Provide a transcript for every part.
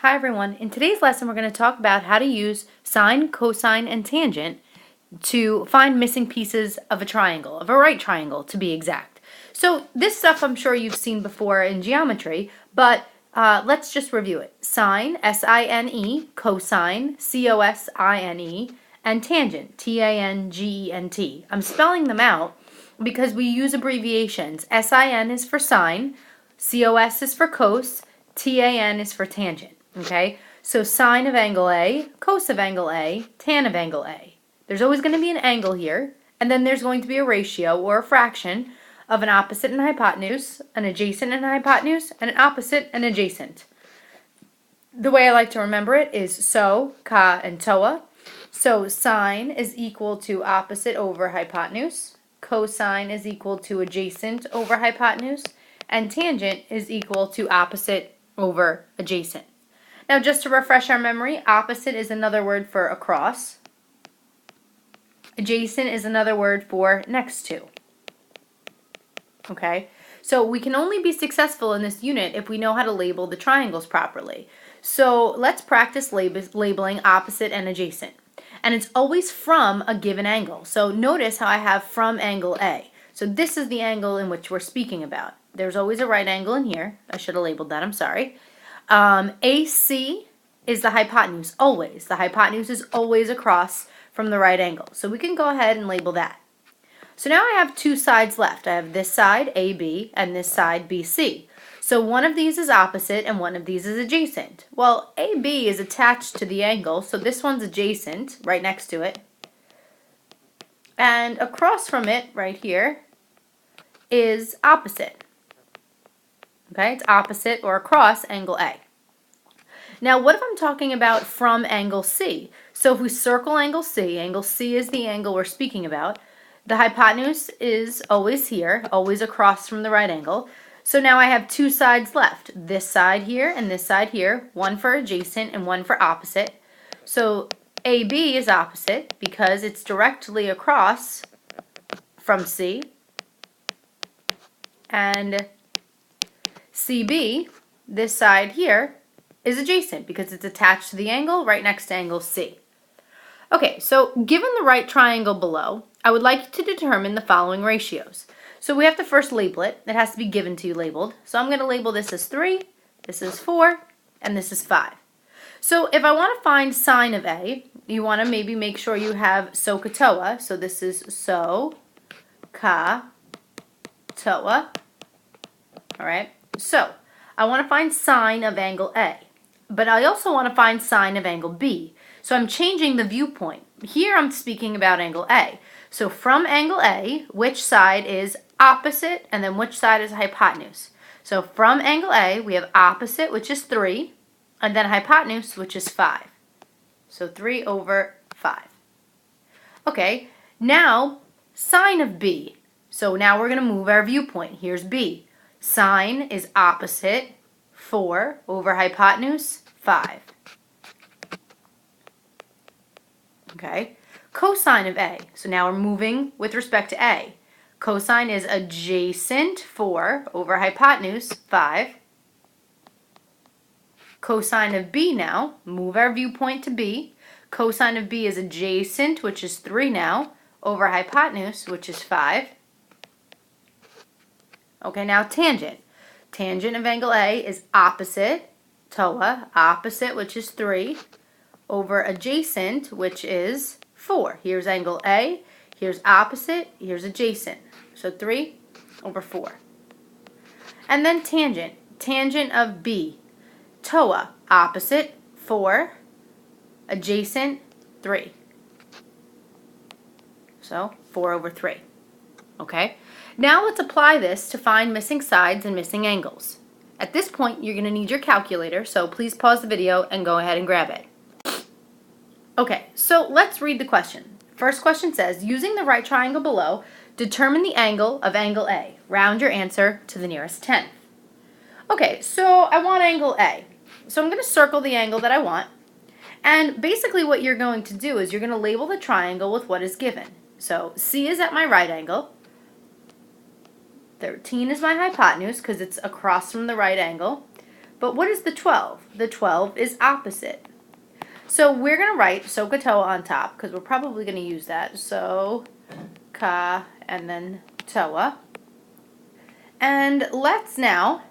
Hi everyone. In today's lesson we're going to talk about how to use sine, cosine, and tangent to find missing pieces of a triangle, of a right triangle to be exact. So this stuff I'm sure you've seen before in geometry, but let's just review it. Sine, S-I-N-E, cosine, C-O-S-I-N-E, and tangent, T-A-N-G-E-N-T. I'm spelling them out because we use abbreviations. S-I-N is for sine, C-O-S is for cos, T-A-N is for tangent. Okay, so sine of angle A, cos of angle A, tan of angle A. There's always going to be an angle here, and then there's going to be a ratio or a fraction of an opposite and hypotenuse, an adjacent and hypotenuse, and an opposite and adjacent. The way I like to remember it is SOH, CAH, and TOA. So sine is equal to opposite over hypotenuse, cosine is equal to adjacent over hypotenuse, and tangent is equal to opposite over adjacent. Now, just to refresh our memory, opposite is another word for across. Adjacent is another word for next to. Okay, so we can only be successful in this unit if we know how to label the triangles properly. So let's practice labeling opposite and adjacent. And it's always from a given angle. So notice how I have from angle A. So this is the angle in which we're speaking about. There's always a right angle in here. I should have labeled that, I'm sorry. AC is the hypotenuse, always. The hypotenuse is always across from the right angle. So we can go ahead and label that. So now I have two sides left. I have this side, AB, and this side, BC. So one of these is opposite and one of these is adjacent. Well, AB is attached to the angle, so this one's adjacent, right next to it. And across from it, right here, is opposite. Okay, it's opposite or across angle A. Now, what if I'm talking about from angle C? So if we circle angle C is the angle we're speaking about. The hypotenuse is always here, always across from the right angle. So now I have two sides left, this side here and this side here, one for adjacent and one for opposite. So AB is opposite because it's directly across from C. And CB, this side here, is adjacent because it's attached to the angle right next to angle C. Okay, so given the right triangle below, I would like to determine the following ratios. So we have to first label it. It has to be given to you labeled. So I'm going to label this as 3, this is 4, and this is 5. So if I want to find sine of A, you want to maybe make sure you have SOH CAH TOA. So this is SOH CAH TOA. All right. So I want to find sine of angle A, but I also want to find sine of angle B. So I'm changing the viewpoint. Here I'm speaking about angle A. So from angle A, which side is opposite and then which side is hypotenuse? So from angle A, we have opposite, which is 3, and then hypotenuse, which is 5. So 3 over 5. Okay, now sine of B. So now we're going to move our viewpoint. Here's B. Sine is opposite, 4 over hypotenuse, 5. Okay, cosine of A. So now we're moving with respect to A. Cosine is adjacent, 4 over hypotenuse, 5. Cosine of B now, move our viewpoint to B. Cosine of B is adjacent, which is 3 now, over hypotenuse, which is 5. Okay, now tangent. Tangent of angle A is opposite, TOA, opposite, which is 3, over adjacent, which is 4. Here's angle A, here's opposite, here's adjacent. So 3 over 4. And then tangent. Tangent of B. TOA, opposite, 4, adjacent, 3. So 4 over 3. Okay? Now let's apply this to find missing sides and missing angles. At this point, you're going to need your calculator, so please pause the video and go ahead and grab it. Okay, so let's read the question. First question says, using the right triangle below, determine the angle of angle A. Round your answer to the nearest tenth. Okay, so I want angle A. So I'm going to circle the angle that I want. And basically what you're going to do is you're going to label the triangle with what is given. So C is at my right angle. 13 is my hypotenuse because it's across from the right angle. But what is the 12? The 12 is opposite. So we're going to write SOH CAH TOA on top because we're probably going to use that. SOH CAH and then TOA. And let's now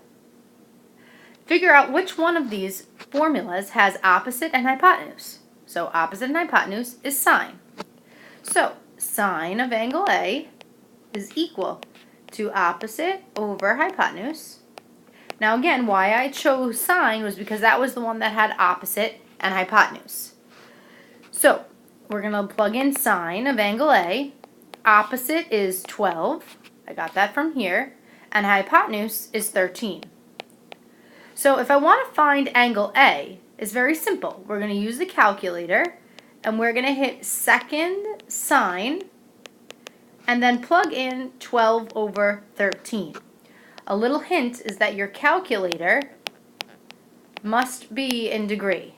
figure out which one of these formulas has opposite and hypotenuse. So opposite and hypotenuse is sine. So sine of angle A is equal to opposite over hypotenuse. Now again, why I chose sine was because that was the one that had opposite and hypotenuse. So we're going to plug in sine of angle A. Opposite is 12. I got that from here. And hypotenuse is 13. So if I want to find angle A, it's very simple. We're going to use the calculator and we're going to hit second sine and then plug in 12 over 13. A little hint is that your calculator must be in degree.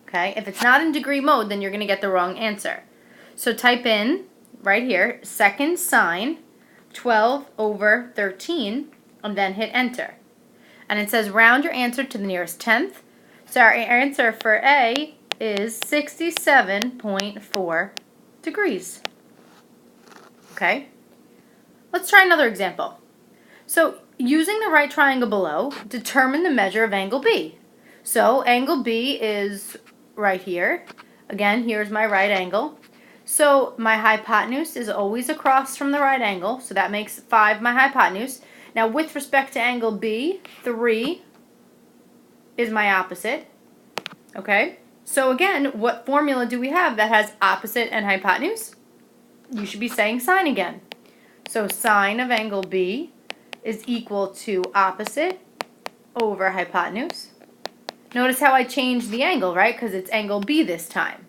Okay, if it's not in degree mode, then you're going to get the wrong answer. So type in right here, second sine 12 over 13, and then hit enter. And it says round your answer to the nearest tenth. So our answer for A is 67.4 degrees. Okay, let's try another example. So using the right triangle below, determine the measure of angle B. So angle B is right here. Again, here's my right angle. So my hypotenuse is always across from the right angle, so that makes 5 my hypotenuse. Now with respect to angle B, 3 is my opposite. Okay, so again, what formula do we have that has opposite and hypotenuse? You should be saying sine again. So sine of angle B is equal to opposite over hypotenuse. Notice how I changed the angle, right? Because it's angle B this time.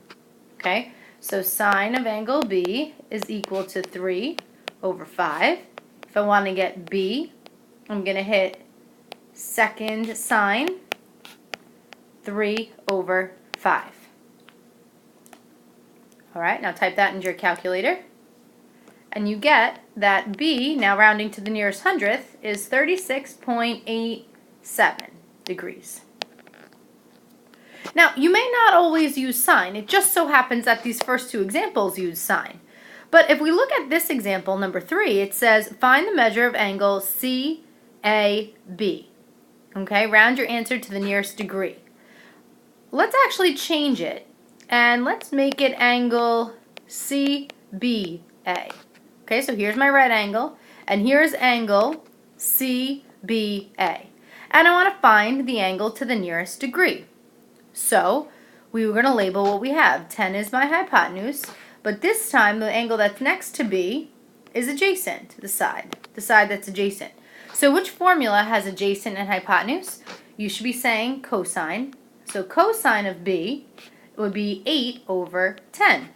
Okay, so sine of angle B is equal to 3 over 5. If I want to get B, I'm going to hit second sine 3 over 5. All right, now type that into your calculator. And you get that B, now rounding to the nearest hundredth, is 36.87 degrees. Now, you may not always use sine. It just so happens that these first two examples use sine. But if we look at this example, number 3, it says find the measure of angle CAB. Okay, round your answer to the nearest degree. Let's actually change it, and let's make it angle CBA. Okay, so here's my right angle, and here's angle CBA. And I want to find the angle to the nearest degree. So we were going to label what we have. 10 is my hypotenuse, but this time the angle that's next to B is adjacent to the side that's adjacent. So which formula has adjacent and hypotenuse? You should be saying cosine. So cosine of B would be 8 over 10,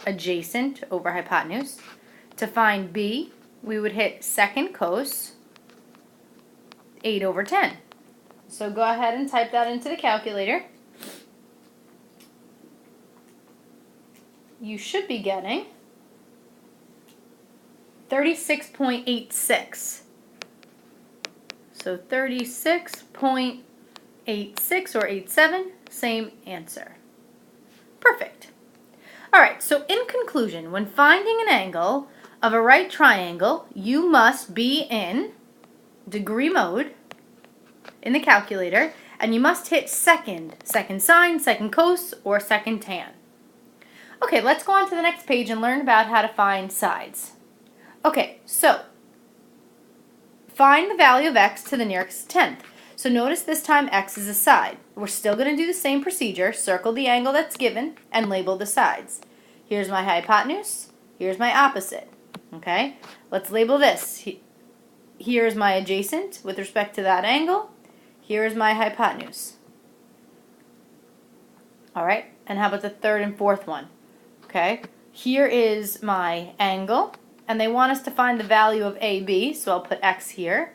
adjacent over hypotenuse. To find B, we would hit second cos, 8 over 10. So go ahead and type that into the calculator. You should be getting 36.86. So 36.86 or 87, same answer. Perfect. All right, so in conclusion, when finding an angle of a right triangle, you must be in degree mode in the calculator, and you must hit second sine, second cos, or second tan. Okay, let's go on to the next page and learn about how to find sides. Okay, so find the value of x to the nearest tenth. So notice this time x is a side. We're still going to do the same procedure. Circle the angle that's given and label the sides. Here's my hypotenuse. Here's my opposite. Okay, let's label this. Here's my adjacent with respect to that angle. Here's my hypotenuse. All right, and how about the third and fourth one? Okay, here is my angle, and they want us to find the value of AB, so I'll put x here.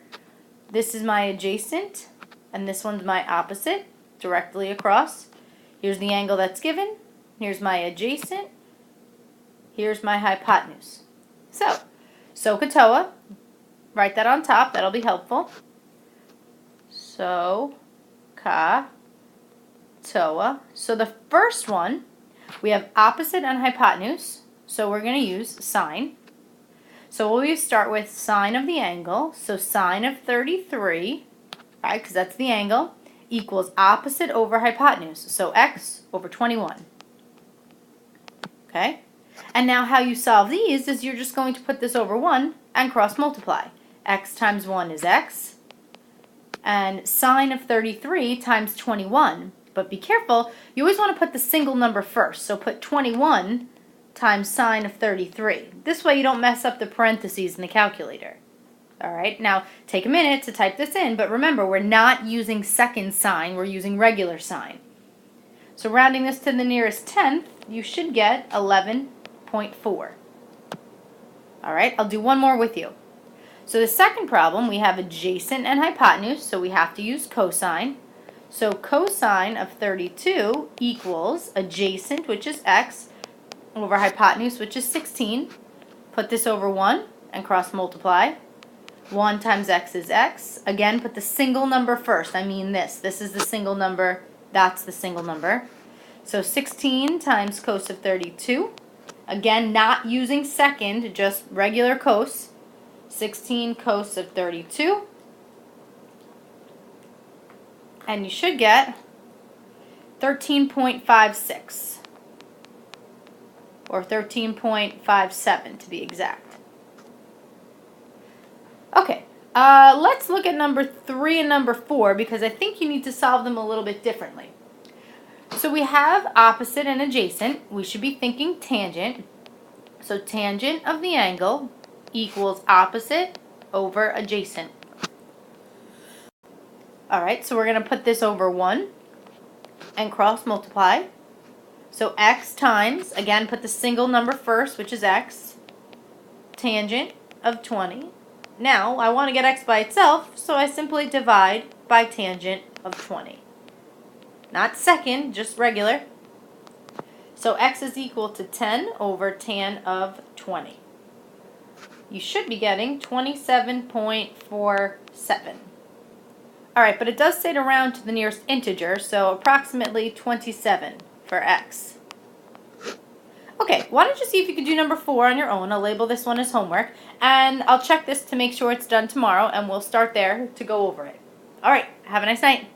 This is my adjacent, and this one's my opposite, directly across. Here's the angle that's given. Here's my adjacent. Here's my hypotenuse. So, SOH CAH TOA, write that on top. That'll be helpful. SOH CAH TOA. So the first one, we have opposite and hypotenuse. So we're going to use sine. So we'll start with sine of the angle. So sine of 33, right, because that's the angle, equals opposite over hypotenuse. So x over 21. Okay? And now how you solve these is you're just going to put this over 1 and cross multiply. X times 1 is x. And sine of 33 times 21. But be careful, you always want to put the single number first. So put 21 times sine of 33. This way you don't mess up the parentheses in the calculator. Alright, now take a minute to type this in, but remember we're not using second sine, we're using regular sine. So rounding this to the nearest tenth, you should get 11.4. Alright, I'll do one more with you. So the second problem, we have adjacent and hypotenuse, so we have to use cosine. So cosine of 32 equals adjacent, which is x, over hypotenuse, which is 16. Put this over 1 and cross multiply. 1 times x is x. Again, put the single number first. I mean this. This is the single number. That's the single number. So 16 times cos of 32. Again, not using second, just regular cos. 16 cos of 32. And you should get 13.56. Or 13.57 to be exact. Okay, let's look at number 3 and number 4 because I think you need to solve them a little bit differently. So we have opposite and adjacent. We should be thinking tangent. So tangent of the angle equals opposite over adjacent. Alright, so we're going to put this over 1 and cross multiply. So x times, again put the single number first, which is x, tangent of 20. Now I want to get x by itself, so I simply divide by tangent of 20. Not second, just regular. So x is equal to 10 over tan of 20. You should be getting 27.47. Alright, but it does say to round to the nearest integer, so approximately 27 for x. Okay, why don't you see if you can do number 4 on your own. I'll label this one as homework, and I'll check this to make sure it's done tomorrow, and we'll start there to go over it. Alright, have a nice night.